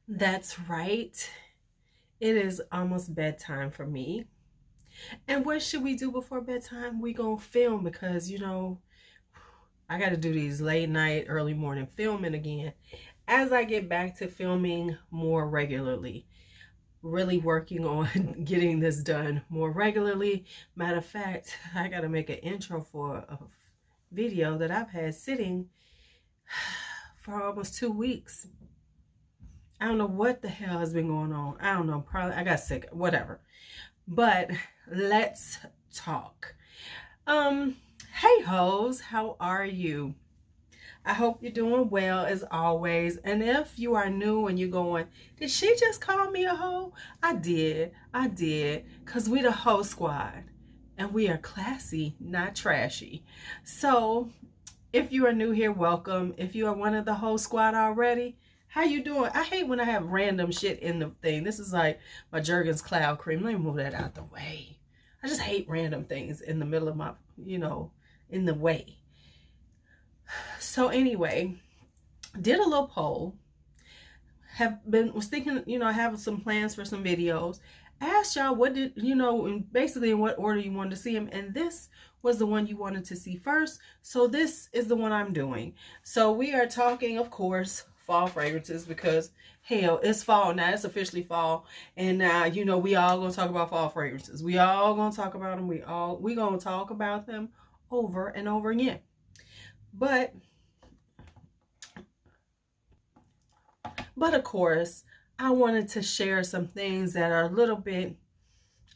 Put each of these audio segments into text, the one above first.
That's right. It is almost bedtime for me. And what should we do before bedtime? We gonna film because, I got to do these late night, early morning filming again. As I get back to filming more regularly, really working on getting this done more regularly. Matter of fact, I got to make an intro for a video that I've had sitting for almost 2 weeks. I don't know what the hell has been going on. I don't know. Probably I got sick, whatever. But let's talk. Hey hoes, how are you? I hope you're doing well as always. And if you are new and you're going, did she just call me a hoe? I did. Because we the hoe squad. And we are classy, not trashy. So if you are new here, welcome. If you are one of the hoe squad already, how you doing? I hate when I have random shit in the thing. This is like my Jergens cloud cream. Let me move that out the way. I just hate random things in the middle of my, in the way. So anyway, did a little poll. Was thinking, having some plans for some videos. Asked y'all what did, basically in what order you wanted to see them. And this was the one you wanted to see first. So this is the one I'm doing. So we are talking, of course, fall fragrances because hell, it's fall now. It's officially fall. And now, we all gonna talk about fall fragrances. We all gonna talk about them. We gonna talk about them over and over again. But of course, I wanted to share some things that are a little bit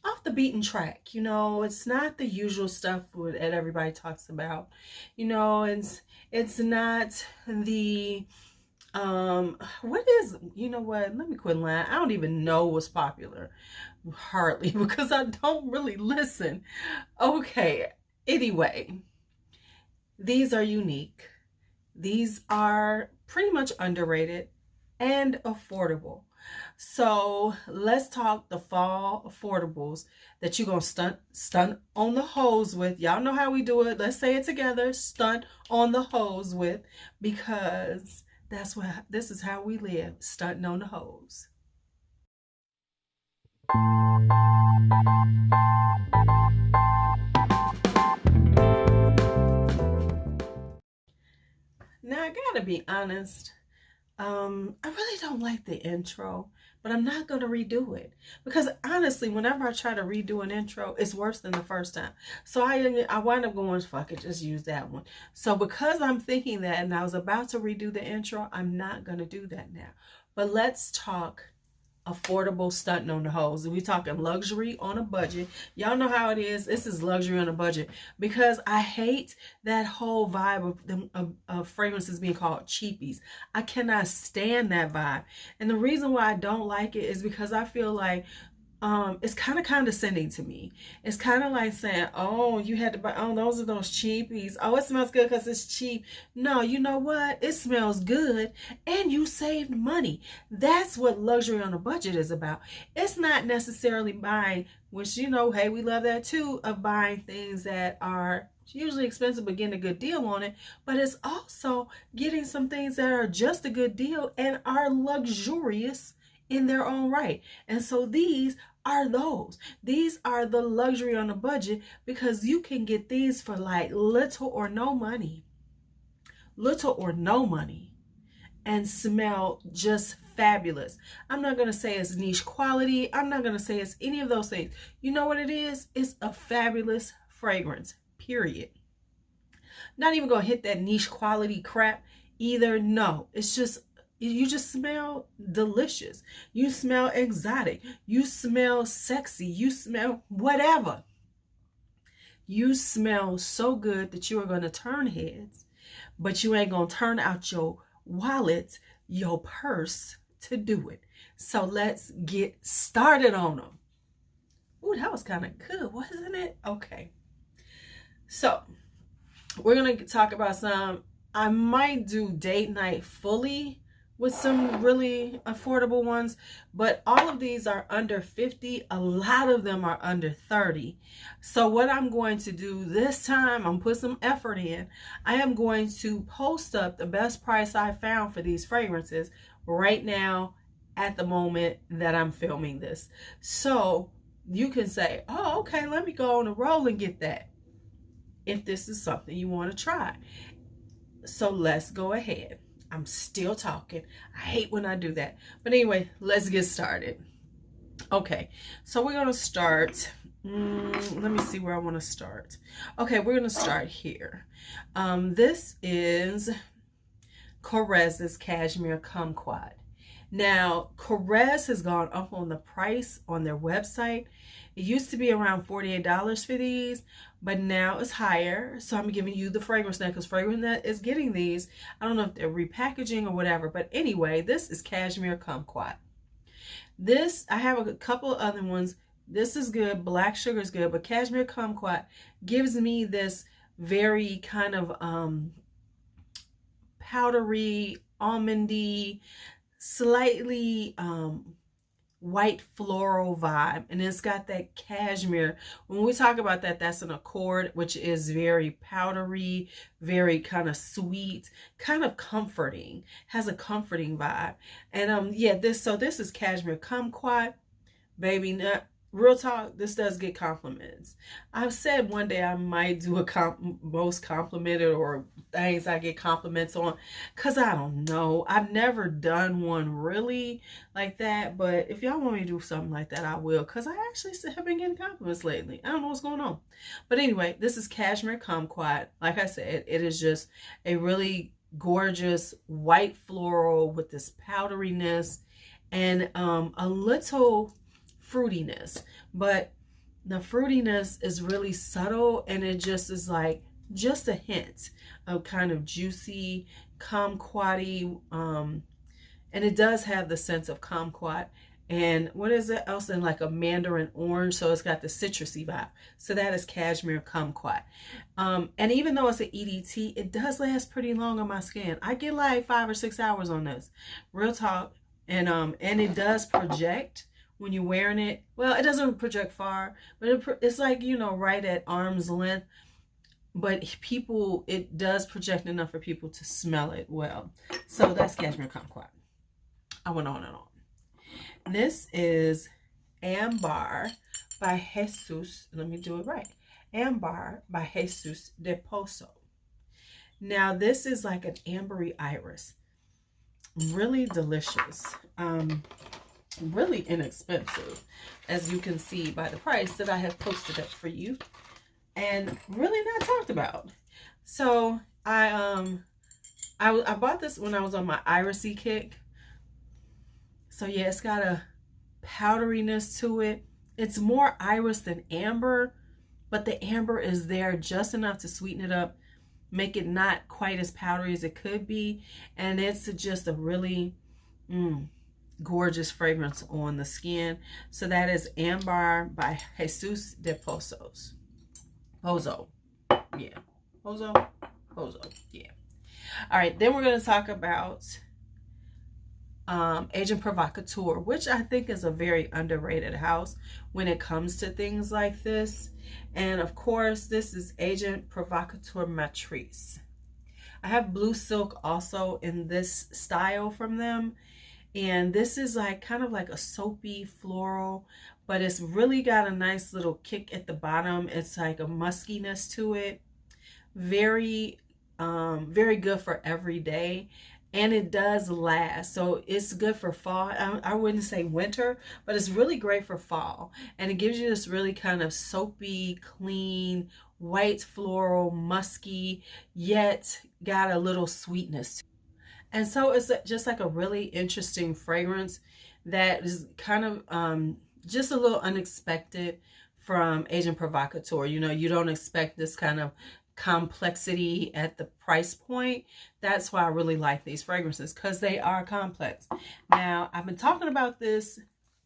off the beaten track. It's not the usual stuff that everybody talks about. It's not the what is, let me quit lying. I don't even know what's popular hardly because I don't really listen. Okay, anyway, these are unique. These are pretty much underrated and affordable. So let's talk the fall affordables that you're going to stunt on the hose with. Y'all know how we do it. Let's say it together. Stunt on the hose with, because this is how we live, stunting on the hose. Now I gotta be honest. I really don't like the intro, but I'm not going to redo it because honestly, whenever I try to redo an intro, it's worse than the first time. So I wind up going, fuck it, just use that one. So because I'm thinking that and I was about to redo the intro, I'm not going to do that now. But let's talk affordable stunting on the hose. We talking luxury on a budget. Y'all know how it is. This is luxury on a budget because I hate that whole vibe of them of fragrances being called cheapies. I cannot stand that vibe. And the reason why I don't like it is because I feel like it's kind of condescending to me. It's kind of like saying, oh, you had to buy, oh, those are those cheapies. Oh, it smells good because it's cheap. No, you know what? It smells good and you saved money. That's what luxury on a budget is about. It's not necessarily buying, which, hey, we love that too, of buying things that are usually expensive but getting a good deal on it. But it's also getting some things that are just a good deal and are luxurious in their own right. And so these are those. These are the luxury on a budget because you can get these for like little or no money and smell just fabulous. I'm not going to say it's niche quality. I'm not going to say it's any of those things. You know what it is? It's a fabulous fragrance, period. Not even going to hit that niche quality crap either. No, it's just, you just smell delicious. You smell exotic. You smell sexy. You smell whatever. You smell so good that you are going to turn heads, but you ain't going to turn out your wallet, your purse to do it. So let's get started on them. Ooh, that was kind of good, wasn't it? Okay. So we're going to talk about some. I might do date night fully with some really affordable ones, but all of these are under 50. A lot of them are under 30. So what I'm going to do this time, I'm put some effort in. I am going to post up the best price I found for these fragrances right now at the moment that I'm filming this. So you can say, oh, okay, let me go on a roll and get that if this is something you want to try. So let's go ahead. I'm still talking. I hate when I do that. But anyway, let's get started. Okay, so we're going to start. Let me see where I want to start. Okay, we're going to start here. This is Korez's Cashmere Kumquat. Now, Korez has gone up on the price on their website. It used to be around $48 for these, but now it's higher. So I'm giving you the Fragrance Net because Fragrance Net is getting these. I don't know if they're repackaging or whatever, but anyway, this is Cashmere Kumquat. This, I have a couple of other ones. This is good. Black Sugar is good, but Cashmere Kumquat gives me this very kind of powdery, almondy, slightly white floral vibe, and it's got that cashmere. When we talk about that, that's an accord, which is very powdery, very kind of sweet, kind of comforting, has a comforting vibe. And yeah, this is Cashmere Kumquat, baby. Real talk, this does get compliments. I've said one day I might do a most complimented or things I get compliments on, because I don't know. I've never done one really like that, but if y'all want me to do something like that, I will, because I actually have been getting compliments lately. I don't know what's going on. But anyway, this is Cashmere Kumquat. Like I said, it is just a really gorgeous white floral with this powderiness and a little fruitiness, but the fruitiness is really subtle, and it just is like just a hint of kind of juicy kumquat-y, and it does have the sense of kumquat. And what is it else in like a mandarin orange, so it's got the citrusy vibe. So that is Cashmere Kumquat. And even though it's an EDT, it does last pretty long on my skin. I get like 5 or 6 hours on this, real talk. And it does project when you're wearing it. Well, it doesn't project far, but it's like, you know, right at arm's length. But it does project enough for people to smell it well. So that's Cashmere Kumquat. I went on and on. This is Ambar by Jesus. Let me do it right. Ambar by Jesus de Pozo. Now, this is like an ambery iris. Really delicious. Really inexpensive, as you can see by the price that I have posted up for you, and really not talked about. So I bought this when I was on my irisy kick. So yeah, it's got a powderiness to it. It's more iris than amber, but the amber is there just enough to sweeten it up, make it not quite as powdery as it could be, and it's just a really gorgeous fragrance on the skin. So that is Ambar by Jesus de Pozo. Yeah. Pozo. Yeah. All right. Then we're going to talk about Agent Provocateur, which I think is a very underrated house when it comes to things like this. And of course, this is Agent Provocateur Matrice. I have Blue Silk also in this style from them. And this is like kind of like a soapy floral, but it's really got a nice little kick at the bottom. It's like a muskiness to it. Very, very good for every day. And it does last. So it's good for fall. I wouldn't say winter, but it's really great for fall. And it gives you this really kind of soapy, clean, white floral, musky, yet got a little sweetness to it. And so it's just like a really interesting fragrance that is kind of just a little unexpected from Agent Provocateur. You know, you don't expect this kind of complexity at the price point. That's why I really like these fragrances, because they are complex. Now, I've been talking about this.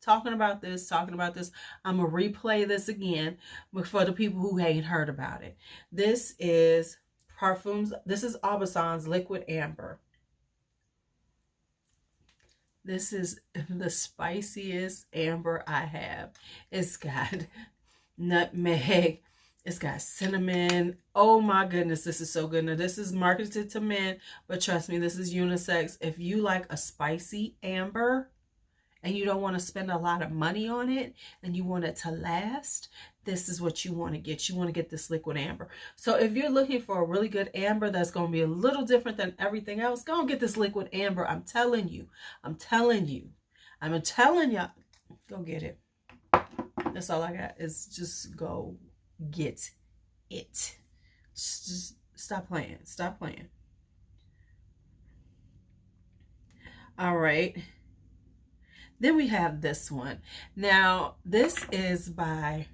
I'm going to replay this again for the people who ain't heard about it. This is Perfumes. This is Obasan's Liquid Amber. This is the spiciest amber I have. It's got nutmeg. It's got cinnamon. Oh my goodness, this is so good. Now, this is marketed to men, but trust me, this is unisex. If you like a spicy amber and you don't want to spend a lot of money on it and you want it to last, this is what you want to get. You want to get this liquid amber. So if you're looking for a really good amber that's going to be a little different than everything else, go and get this liquid amber. I'm telling you. I'm telling you. I'm telling y'all. Go get it. That's all I got, is just go get it. Just stop playing. Stop playing. All right. Then we have this one. Now, this is Ream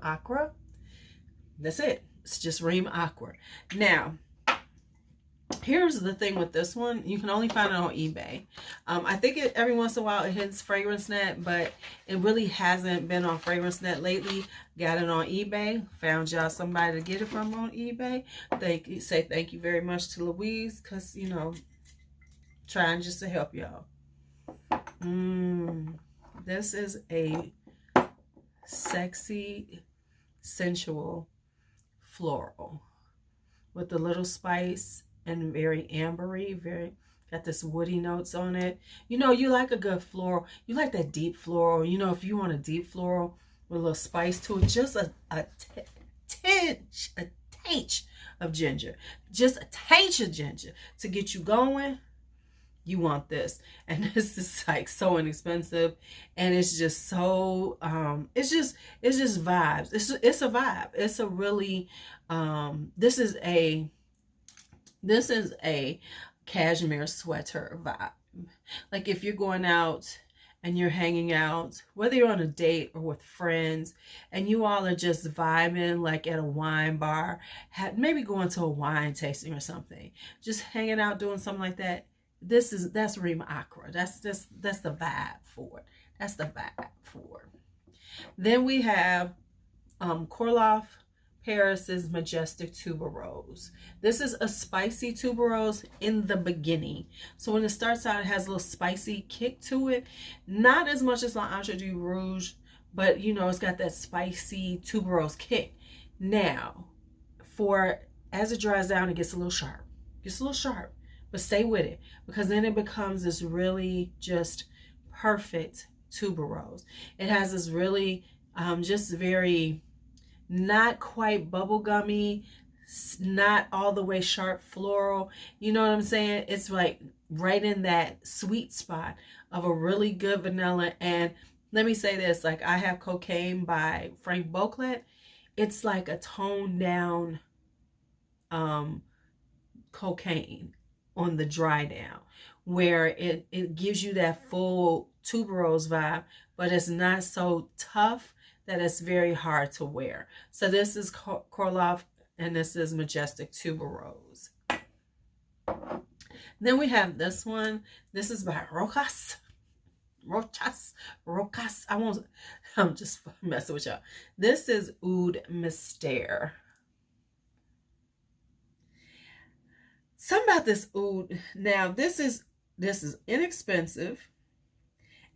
Aqura. That's it. It's just Ream Aqura. Now, here's the thing with this one. You can only find it on eBay. I think every once in a while it hits FragranceNet, but it really hasn't been on FragranceNet lately. Got it on eBay. Found y'all somebody to get it from on eBay. Say thank you very much to Louise, because, you know, trying just to help y'all. This is a sexy, sensual floral with a little spice and very ambery, got this woody notes on it. You know, you like a good floral. You like that deep floral. You know, if you want a deep floral with a little spice to it, just a tinge of ginger. Just a tinge of ginger to get you going. You want this. And this is like so inexpensive, and it's just so it's just vibes. It's a vibe. It's a really this is a cashmere sweater vibe. Like if you're going out and you're hanging out, whether you're on a date or with friends, and you all are just vibing, like at a wine bar, maybe going to a wine tasting or something, just hanging out doing something like that. That's Ream Aqura. That's the vibe for it. That's the vibe for it. Then we have Karloff Paris's Majestic Tuberose. This is a spicy tuberose in the beginning. So when it starts out, it has a little spicy kick to it. Not as much as L'Entre du Rouge, but you know, it's got that spicy tuberose kick. Now, as it dries down, it gets a little sharp. But stay with it, because then it becomes this really just perfect tuberose. It has this really just very not quite bubblegummy, not all the way sharp floral. You know what I'm saying? It's like right in that sweet spot of a really good vanilla. And let me say this, like I have Cocaine by Frank Beauclerc. It's like a toned down Cocaine on the dry down, where it gives you that full tuberose vibe, but it's not so tough that it's very hard to wear. So this is Karloff, and this is Majestic Tuberose. Then we have this one. This is by Roxas. I'm just messing with y'all. This is Oud Master. Something about this Oud. Now this is inexpensive,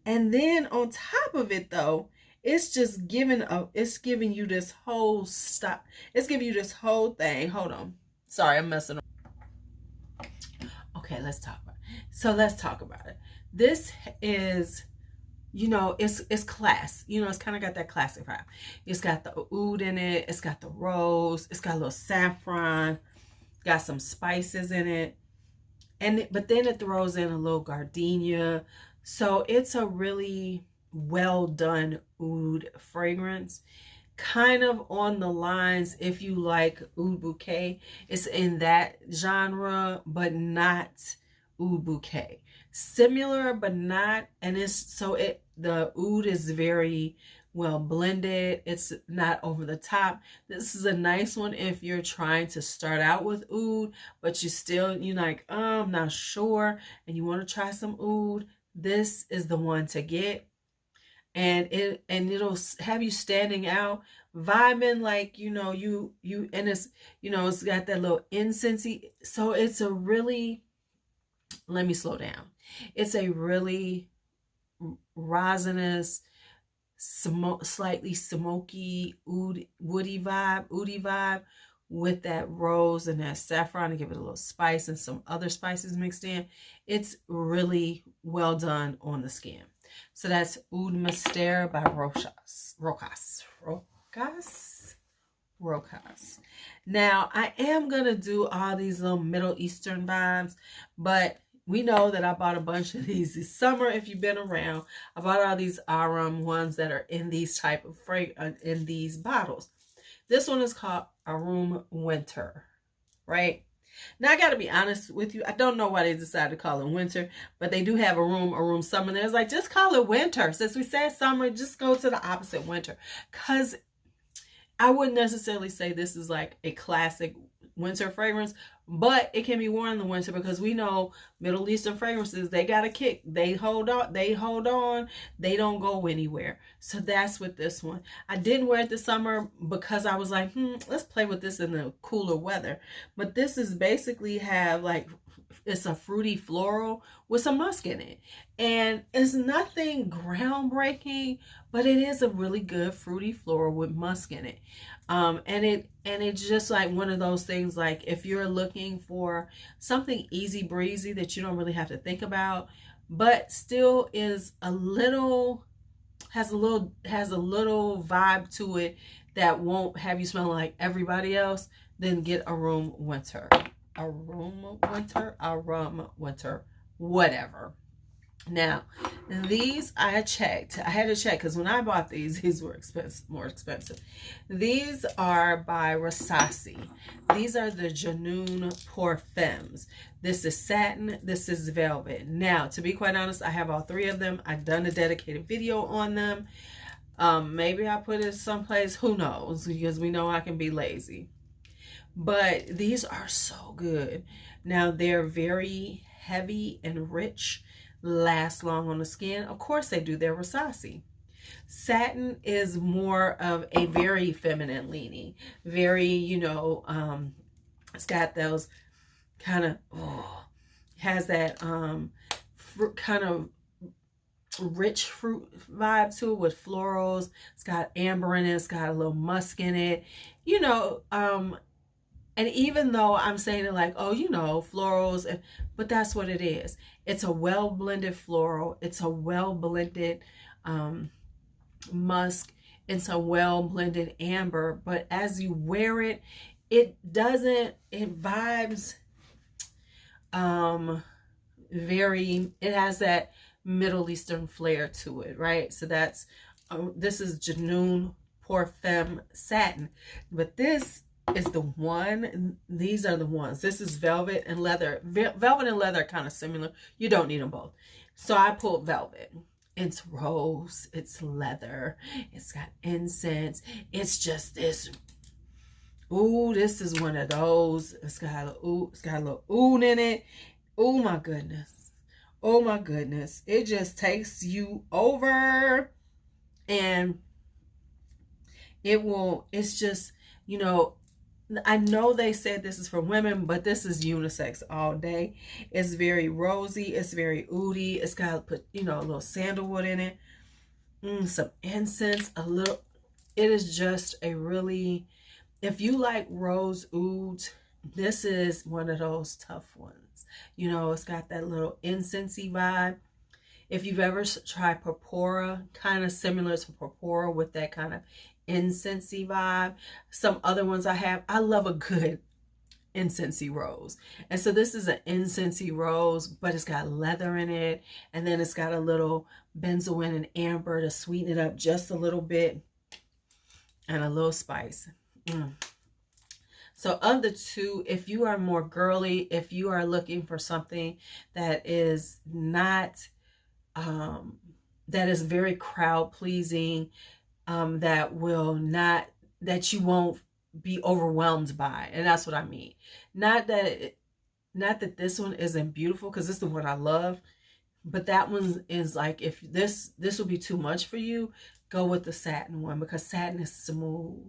and then on top of it though, it's just giving you this whole stop. It's giving you this whole thing. Hold on. Sorry, I'm messing up. Okay, let's talk about it. So let's talk about it. This is, you know, it's class. You know, it's kind of got that classic vibe. It's got the oud in it. It's got the rose. It's got a little saffron. Got some spices in it. But then it throws in a little gardenia. So it's a really well done oud fragrance, kind of on the lines, if you like oud bouquet, it's in that genre, but not oud bouquet. Similar but not. And the oud is very well blended. It's not over the top. This is a nice one if you're trying to start out with oud, but you're like, I'm not sure, and you want to try some oud. This is the one to get. And it'll have you standing out, vibing, like, you know, and it's, you know, it's got that little incensey. So it's a really, let me slow down. It's a really resinous, slightly smoky, woody vibe with that rose and that saffron to give it a little spice and some other spices mixed in. It's really well done on the skin. So that's Udmaster by Roxas. Now, I am going to do all these little Middle Eastern vibes, but we know that I bought a bunch of these this summer. If you've been around, I bought all these Aram ones that are in these type of in these bottles. This one is called Ream Winter, right? Now, I got to be honest with you. I don't know why they decided to call it winter, but they do have a room summer. There's like, just call it winter. Since we said summer, just go to the opposite, winter. Because I wouldn't necessarily say this is like a classic winter fragrance, but it can be worn in the winter because we know Middle Eastern fragrances, they got a kick. They hold on. They don't go anywhere. So that's with this one. I didn't wear it this summer because I was like, let's play with this in the cooler weather. But this is basically have like, it's a fruity floral with some musk in it. And it's nothing groundbreaking, but it is a really good fruity floral with musk in it. And it's just like one of those things, like if you're looking for something easy breezy that you don't really have to think about, but still is a little, has a little vibe to it that won't have you smell like everybody else, then get a Ream Winter. A Ream Winter, whatever. Now, these I had to check because when I bought these were more expensive. These are by Roxas. These are the Janoon Perfumes. This is satin. This is velvet. Now, to be quite honest, I have all three of them. I've done a dedicated video on them. Maybe I put it someplace. Who knows? Because we know I can be lazy. But these are so good. Now, they're very heavy and rich. Last long on the skin. Of course they do. They're Roxas. Satin is more of a very feminine leaning. Very, you know, it's got those kind of, has that kind of rich fruit vibe to it with florals. It's got amber in it. It's got a little musk in it. You know, and even though I'm saying it like, oh, you know, florals, but that's what it is. It's a well-blended floral. It's a well-blended musk. It's a well-blended amber. But as you wear it, it vibes it has that Middle Eastern flair to it, right? So that's, this is Janoon Perfume Satin. But this is the one. These are the ones. This is velvet and leather. Velvet and leather are kind of similar. You don't need them both. So I pulled velvet. It's rose. It's leather. It's got incense. It's just this. Ooh, this is one of those. It's got a little oud in it. Oh my goodness. Oh my goodness. It just takes you over, and it's just, you know, I know they said this is for women, but this is unisex all day. It's very rosy. It's very oudy. It's got, you know, a little sandalwood in it. Some incense, a little. It is just a really, if you like rose oud, this is one of those tough ones. You know, it's got that little incensey vibe. If you've ever tried Purpura, kind of similar to Purpura with that kind of incensey vibe. Some other ones I love a good incensey rose. And so this is an incensey rose, but it's got leather in it. And then it's got a little benzoin and amber to sweeten it up just a little bit. And a little spice. So of the two, if you are more girly, if you are looking for something that is not, that is very crowd pleasing, that you won't be overwhelmed by, and that's what I mean. Not that this one isn't beautiful, because this is the one I love, but that one is like, if this will be too much for you, go with the satin one, because satin is smooth,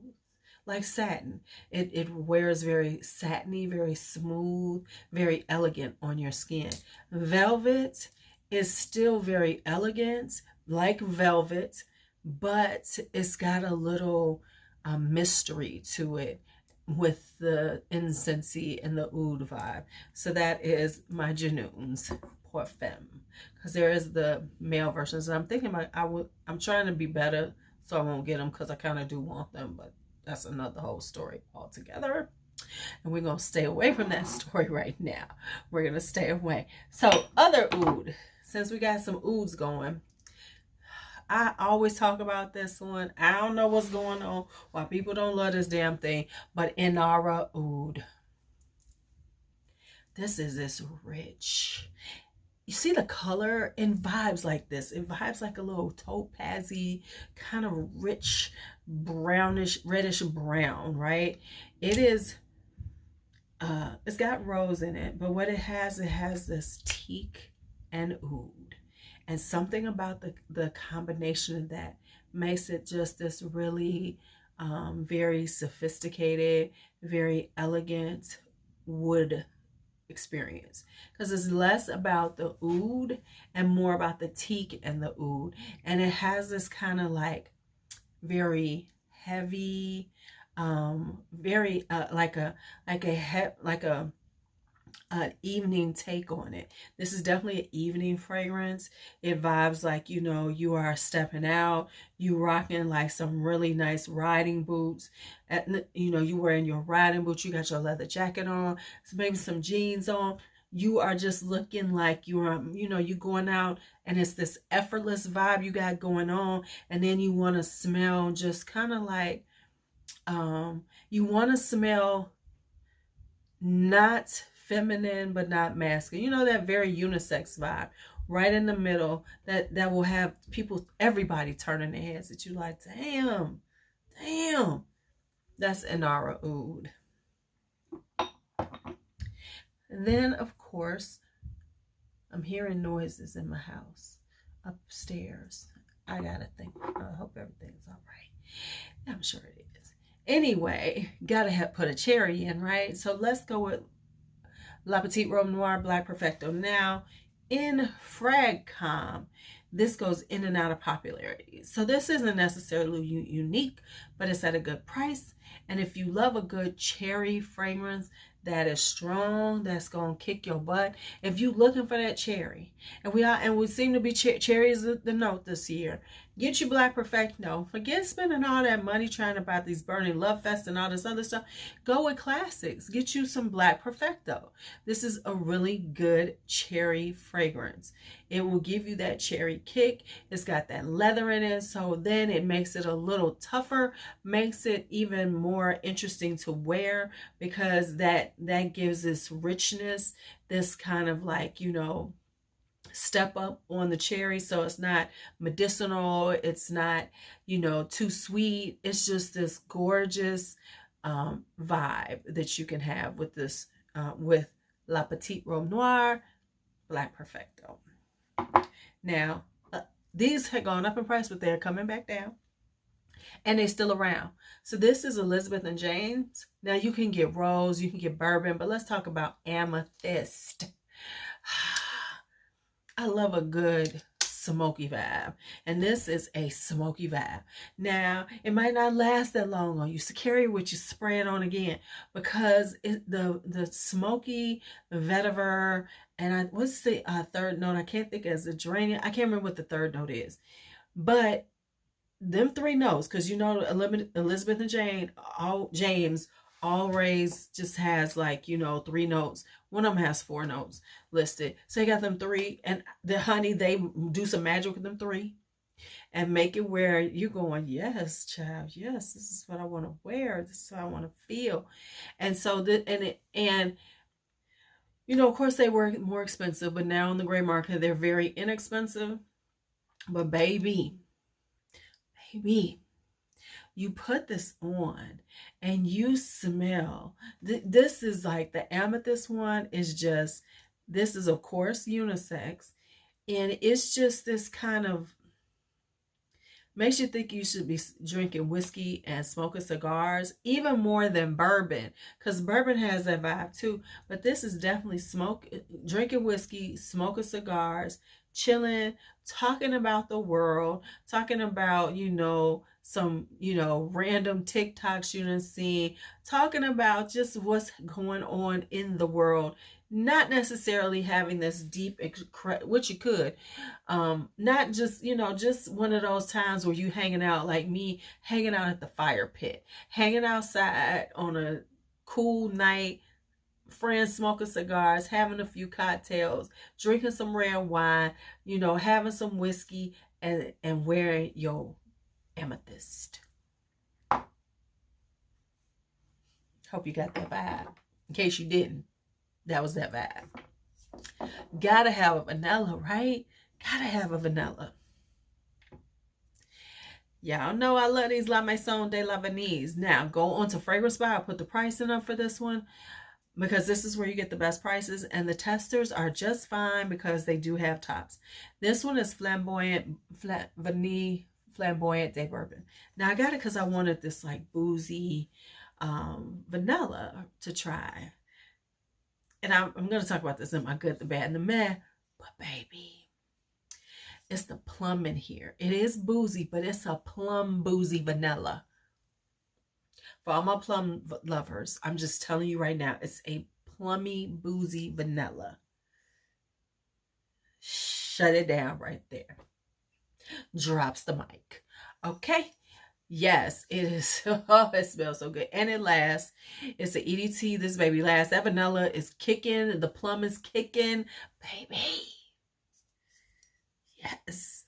like satin. It wears very satiny, very smooth, very elegant on your skin. Velvet is still very elegant, like velvet, but it's got a little mystery to it with the incensey and the oud vibe. So that is my Janoons Parfum, because there is the male versions. And I'm thinking about, I'm trying to be better so I won't get them, because I kind of do want them, but that's another whole story altogether. And we're going to stay away from that story right now. We're going to stay away. So other oud, since we got some ouds going, I always talk about this one. I don't know what's going on, why people don't love this damn thing, but Inara Ood. This is this rich. You see the color? It vibes like this. It vibes like a little topazzy, kind of rich, brownish, reddish brown, right? It is, it's got rose in it, but what it has this teak and oud. And something about the combination of that makes it just this really very sophisticated, very elegant wood experience. Because it's less about the oud and more about the teak and the oud. And it has this kind of like very heavy, very like an evening take on it. This is definitely an evening fragrance. It vibes like, you know, you are stepping out, you rocking like some really nice riding boots. You know, you wearing your riding boots, you got your leather jacket on, so maybe some jeans on. You are just looking like you are, you know, you going out, and it's this effortless vibe you got going on. And then you want to smell just kind of like, you want to smell not feminine but not masculine, you know, that very unisex vibe right in the middle, that will have people, everybody turning their heads at you like, damn, that's Inara Ood. Then of course I'm hearing noises in my house upstairs. I gotta think, I hope everything's all right. I'm sure it is. Anyway, gotta put a cherry in, right? So let's go with La Petite Robe Noir Black Perfecto. Now, in Fragcom, this goes in and out of popularity. So this isn't necessarily unique, but it's at a good price. And if you love a good cherry fragrance that is strong, that's going to kick your butt, if you're looking for that cherry, and we seem to be cherry is the note this year, get your Black Perfecto. Forget spending all that money trying to buy these Burning Love Fest and all this other stuff. Go with classics. Get you some Black Perfecto. This is a really good cherry fragrance. It will give you that cherry kick. It's got that leather in it, so then it makes it a little tougher, makes it even more interesting to wear, because that gives this richness, this kind of like, you know, step up on the cherry. So it's not medicinal, it's not, you know, too sweet. It's just this gorgeous vibe that you can have with this with La Petite Robe Noir Black Perfecto. Now these had gone up in price, but they're coming back down, and they're still around. So this is Elizabeth and James. Now you can get rose, you can get bourbon, but let's talk about Amethyst. I love a good smoky vibe, and this is a smoky vibe. Now it might not last that long on you, so carry it with you, spray it on again, because the smoky vetiver, and what's the third note? I can't think, as a geranium. I can't remember what the third note is, but them three notes, because you know Elizabeth and James always just has, like, you know, 3 notes. One of them has 4 notes listed. So you got them 3, and the honey, they do some magic with them 3 and make it where you're going, yes, child, yes, this is what I want to wear. This is what I want to feel. And so and you know, of course they were more expensive, but now in the gray market, they're very inexpensive. But baby, you put this on and you smell. This is like the Amethyst one is just, this is of course unisex, and it's just this kind of Makes you think you should be drinking whiskey and smoking cigars, even more than bourbon, because bourbon has that vibe too. But this is definitely drinking whiskey, smoking cigars, chilling, talking about the world, talking about, some, random TikToks you done seen, talking about just what's going on in the world. Not necessarily having this deep, which you could, not just, just one of those times where you hanging out like me, hanging out at the fire pit, hanging outside on a cool night, friends smoking cigars, having a few cocktails, drinking some red wine, having some whiskey, and wearing your amethyst. Hope you got that vibe. In case you didn't, that was that vibe. Gotta have a vanilla, right? Gotta have a vanilla. Y'all know I love these La Maison de la Venise. Now, go on to Fragrance Buy. I'll put the pricing up for this one, because this is where you get the best prices, and the testers are just fine because they do have tops. This one is Flamboyant de Bourbon. Now, I got it because I wanted this like boozy vanilla to try. And I'm going to talk about this in my good, the bad, and the meh. But baby, it's the plum in here. It is boozy, but it's a plum boozy vanilla. For all my plum lovers, I'm just telling you right now, it's a plummy boozy vanilla. Shut it down right there. Drops the mic. Okay. Yes, it is. Oh, it smells so good. And it lasts. It's an EDT. This baby lasts. That vanilla is kicking. The plum is kicking. Baby. Yes.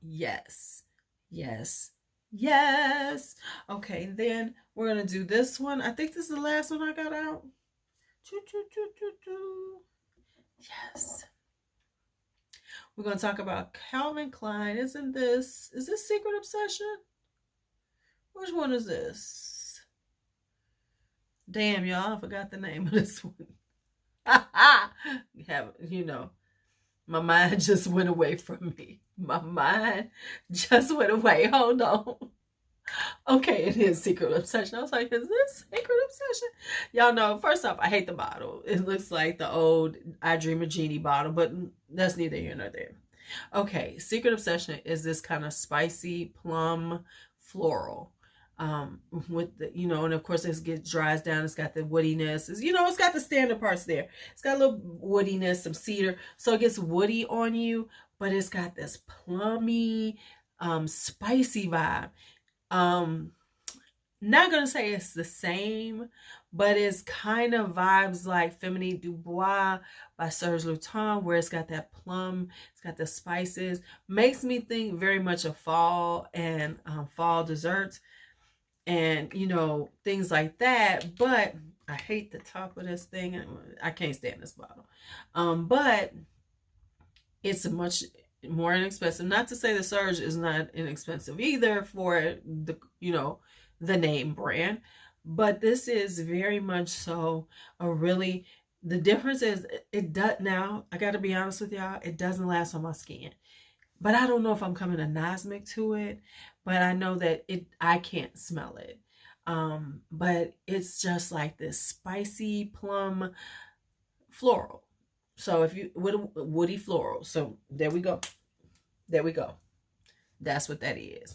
Yes. Yes. Yes. Okay, then we're going to do this one. I think this is the last one I got out. Yes. We're going to talk about Calvin Klein. Is this Secret Obsession? Which one is this? Damn, y'all, I forgot the name of this one. My mind just went away from me. My mind just went away. Hold on. Okay, it is Secret Obsession. I was like, is this Secret Obsession? Y'all know, first off, I hate the bottle. It looks like the old I Dream of Jeannie bottle, but that's neither here nor there. Okay, Secret Obsession is this kind of spicy plum floral. With the, and of course it dries down. It's got the woodiness. It's got the standard parts there. It's got a little woodiness, some cedar. So it gets woody on you, but it's got this plummy, spicy vibe. Not gonna say it's the same, but it's kind of vibes like Féminine du Bois by Serge Lutens, where it's got that plum, it's got the spices. Makes me think very much of fall and fall desserts and things like that. But I hate the top of this thing. I can't stand this bottle. But it's much more inexpensive. Not to say the Serge is not inexpensive either for the the name brand, but this is very much so a really, the difference is it does, now I got to be honest with y'all, it doesn't last on my skin, but I don't know if I'm coming anosmic to it, but I know that I can't smell it. But it's just like this spicy plum floral. So if you woody floral. So there we go. That's what that is.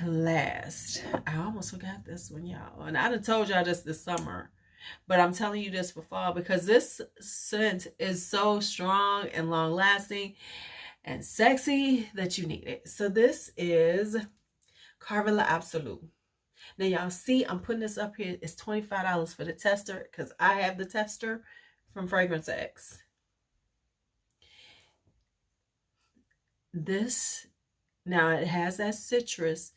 Last, I almost forgot this one, y'all, and I done told y'all this summer, but I'm telling you this for fall because this scent is so strong and long lasting and sexy that you need it. So this is Cartier Absolute. Now y'all see I'm putting this up here. It's $25 for the tester because I have the tester from Fragrance X. This, now it has that citrus,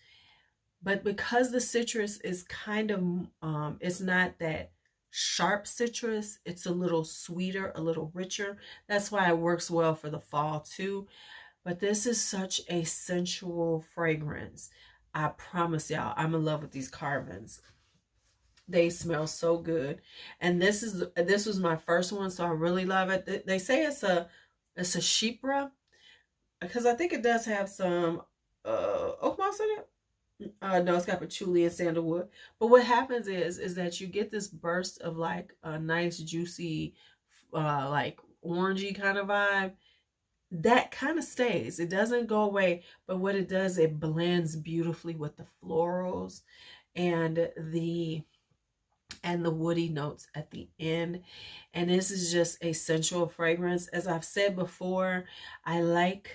but because the citrus is kind of, it's not that sharp citrus, it's a little sweeter, a little richer. That's why it works well for the fall too. But this is such a sensual fragrance. I promise y'all, I'm in love with these carvings. They smell so good. And this was my first one, so I really love it. They say it's a chypre. because I think it does have some oak moss in it. No, it's got patchouli and sandalwood. But what happens is that you get this burst of like a nice juicy like orangey kind of vibe that kind of stays. It doesn't go away, but what it does, it blends beautifully with the florals and the woody notes at the end. And this is just a sensual fragrance. As I've said before, I like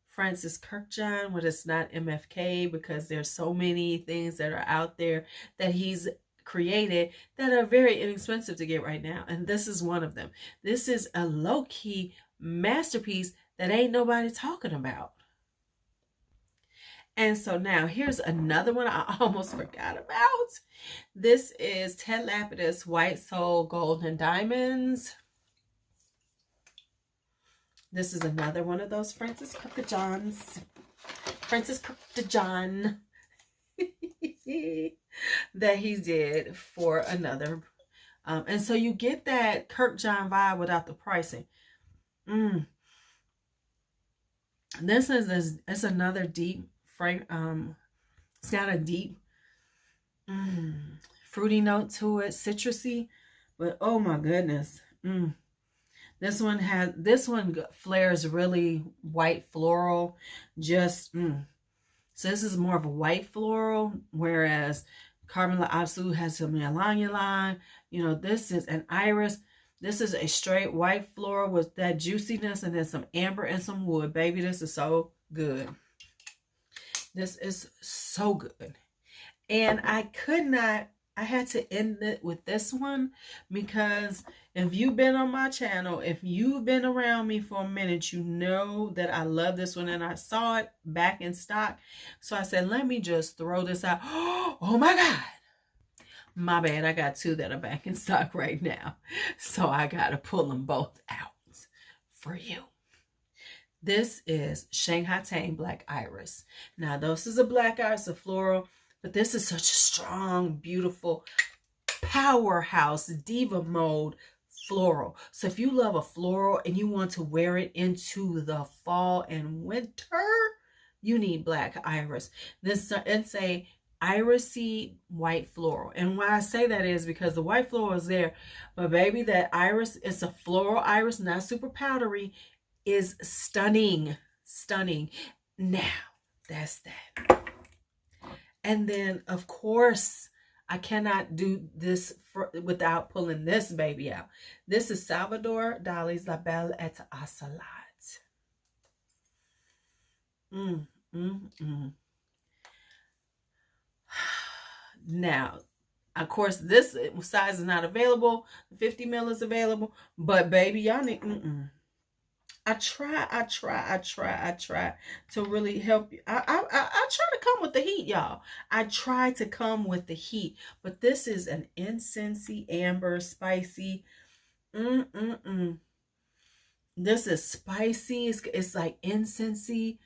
Francis Kurkdjian when it's not MFK, because there's so many things that are out there that he's created that are very inexpensive to get right now, and this is one of them. This is a low-key masterpiece that ain't nobody talking about. And so now here's another one I almost forgot about. This is Ted Lapidus White Soul Gold and Diamonds. This is another one of those Francis Kurkdjians. Francis Kurkdjian that he did for another. And so you get that Kurkdjian vibe without the pricing. This is it's another deep it's got a deep fruity note to it, citrusy, but oh my goodness. This one flares really white floral, just so this is more of a white floral, whereas Cartier Absolute has some ylang-ylang. You know, this is an iris. This is a straight white floral with that juiciness and then some amber and some wood. Baby, this is so good. This is so good. And I had to end it with this one, because if you've been on my channel, if you've been around me for a minute, you know that I love this one, and I saw it back in stock. So I said, let me just throw this out. Oh my God. My bad. I got two that are back in stock right now. So I got to pull them both out for you. This is Shanghai Tang Black Iris. Now, this is a black iris, a floral, but this is such a strong, beautiful, powerhouse, diva mode floral. So if you love a floral and you want to wear it into the fall and winter, you need black iris. It's a irisy white floral. And why I say that is because the white floral is there, but baby, that iris, it's a floral iris, not super powdery, is stunning. Now, that's that. And then, of course, I cannot do this without pulling this baby out. This is Salvador Dali's La Belle et Ocelot. Now, of course, this size is not available. 50 ml is available. But, baby, y'all need... I try to really help you. I try to come with the heat, y'all. I try to come with the heat. But this is an incensey, amber, spicy. This is spicy. It's like incensey.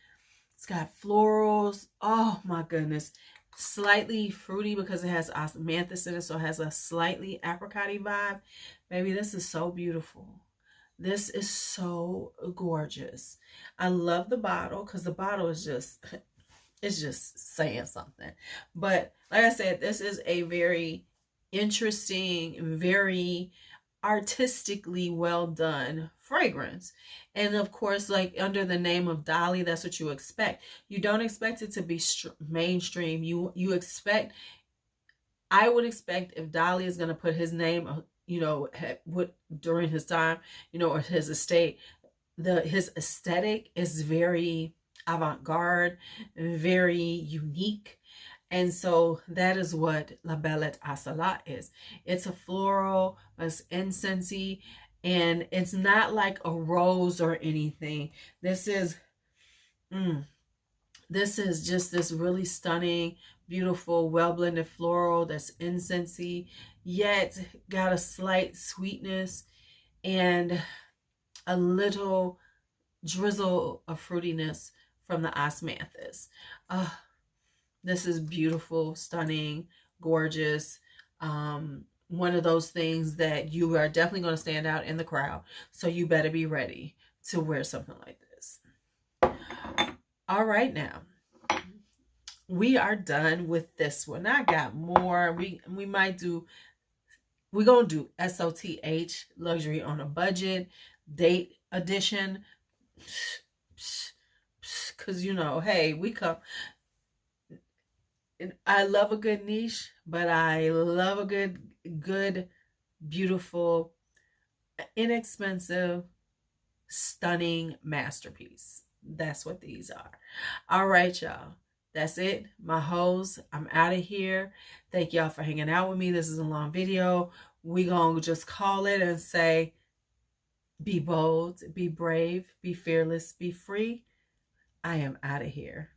It's got florals. Oh my goodness. Slightly fruity because it has Amethyst in it. So it has a slightly apricot-y vibe. Baby, this is so beautiful. This is so gorgeous. I love the bottle because the bottle is just, it's just saying something. But like I said, this is a very interesting, very artistically well done fragrance. And of course, like under the name of Dali, that's what you expect. You don't expect it to be mainstream. You expect, I would expect if Dali is going to put his name, you know, during his time, you know, or his estate, his aesthetic is very avant-garde, very unique. And so that is what La Belle et Ocelot is. It's a floral, it's incensey, and it's not like a rose or anything. This is just this really stunning, beautiful, well-blended floral that's incensey, yet got a slight sweetness and a little drizzle of fruitiness from the osmanthus. This is beautiful, stunning, gorgeous. One of those things that you are definitely going to stand out in the crowd. So you better be ready to wear something like this. All right, now we are done with this one. I got more. We might do, we're gonna do SOTH, luxury on a budget, date edition, because you know, hey, we come, I love a good niche, but I love a good, beautiful, inexpensive, stunning masterpiece. That's what these are. All right, y'all. That's it. My hoes, I'm out of here. Thank y'all for hanging out with me. This is a long video. We gonna just call it and say, be bold, be brave, be fearless, be free. I am out of here.